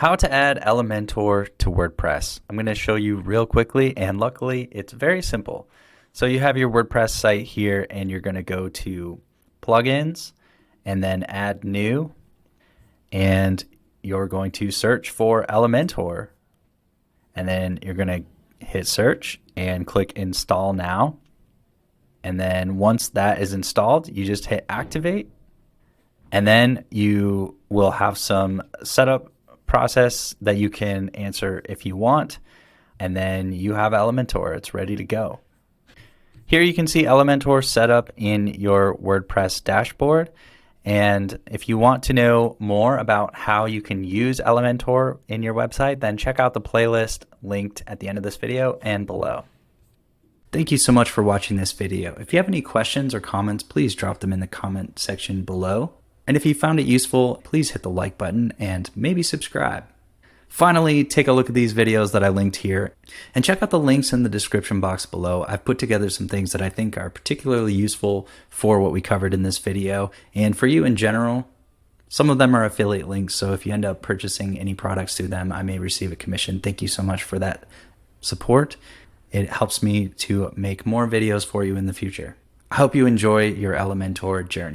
How to add Elementor to WordPress. I'm going to show you real quickly, and luckily it's very simple. So you have your WordPress site here, and you're going to go to Plugins and then Add New, and you're going to search for Elementor, and then you're going to hit search and click Install Now. And then once that is installed, you just hit Activate, and then you will have some setup process that you can answer if you want, and then you have Elementor. It's ready to go. Here you can see Elementor set up in your WordPress dashboard, and if you want to know more about how you can use Elementor in your website, then check out the playlist linked at the end of this video and below. Thank you so much for watching this video. If you have any questions or comments, please drop them in the comment section below. And if you found it useful, please hit the like button and maybe subscribe. Finally, take a look at these videos that I linked here and check out the links in the description box below. I've put together some things that I think are particularly useful for what we covered in this video and for you in general. Some of them are affiliate links, so if you end up purchasing any products through them, I may receive a commission. Thank you so much for that support. It helps me to make more videos for you in the future. I hope you enjoy your Elementor journey.